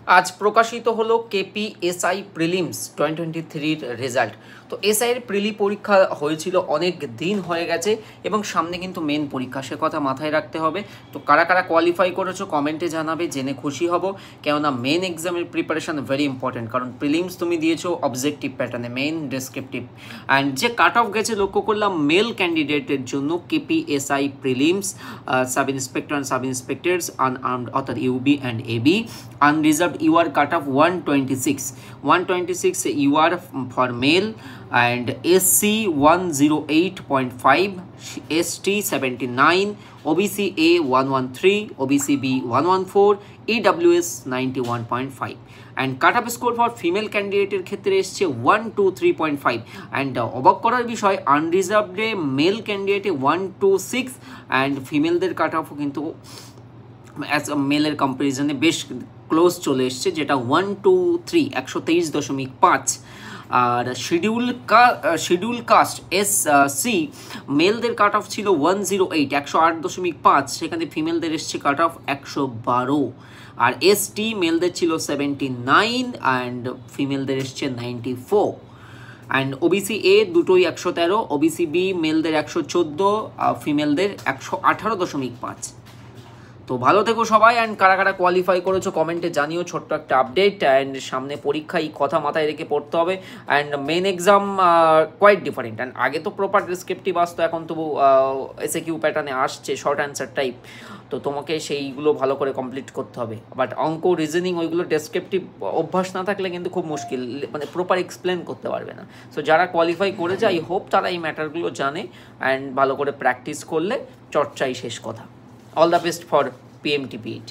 আজ প্রকাশিত হলো কেপিএসআই প্রিলিমস 2023 রেজাল্ট। তো এসআইয়ের প্রিলি পরীক্ষা হয়েছিল, অনেক দিন হয়ে গেছে এবং সামনে কিন্তু মেন পরীক্ষা, সে কথা মাথায় রাখতে হবে। তো কারা কারা কোয়ালিফাই করেছো কমেন্টে জানাবে, জেনে খুশি হব। কেননা মেন এক্সামের প্রিপারেশন ভেরি ইম্পর্টেন্ট, কারণ প্রিলিমস তুমি দিয়েছো অবজেক্টিভ প্যাটার্নে, মেন ডেসক্রিপটিভ। অ্যান্ড যে কাট অফ গেছে লক্ষ্য করলাম মেল ক্যান্ডিডেটের জন্য KPSI prelims, sub inspector and sub inspectors unarmed অর্থাৎ UB and AB unreserved UR cut off 126 UR for male and SC 108.5, ST 79, OBC A 113, OBC B 114, EWS 91.5 and cut off score for female ক্যান্ডিডেটের ক্ষেত্রে এসছে 123.5 and অবাক করার বিষয় আনরিজার্ভডে mail ক্যান্ডিডেটে 126 and ফিমেলদের কাট অফও কিন্তু as মেলের কম্পারিজনে বেশ close চলে এসছে, যেটা 123 123.5। আর শিডিউল কাস্ট SC মেলদের কাট অফ ছিল 108 108.5, সেখানে ফিমেলদের এসছে কাট অফ 112। আর ST মেলদের ছিল 79 অ্যান্ড ফিমেলদের এসছে 94। অ্যান্ড ওবিসি এ দুটোই 113, ওবিসি বি মেলদের 114, ফিমেলদের 118.5। তো ভালো থেকো সবাই, অ্যান্ড কারা কারা কোয়ালিফাই করেছো কমেন্টে জানিও। ছোট্ট একটা আপডেট, অ্যান্ড সামনে পরীক্ষা, এই কথা মাথায় রেখে পড়তে হবে। And main exam quite different, and আগে তো প্রপার ডিসক্রিপটিভ আসতো, এখন তো এসএকিউ প্যাটার্নে আসছে শর্ট অ্যান্সার টাইপ। তো তোমাকে সেইগুলো ভালো করে কমপ্লিট করতে হবে। বাট অঙ্ক রিজনিং ওইগুলো ডেসক্রিপটিভ অভ্যাস না থাকলে কিন্তু খুব মুশকিল, মানে প্রপার এক্সপ্লেন করতে পারবে না। সো যারা কোয়ালিফাই করেছে আই হোপ তারা এই ম্যাটারগুলো জানে, অ্যান্ড ভালো করে প্র্যাকটিস করলে চর্চাই শেষ কথা। All the best for PMTP8.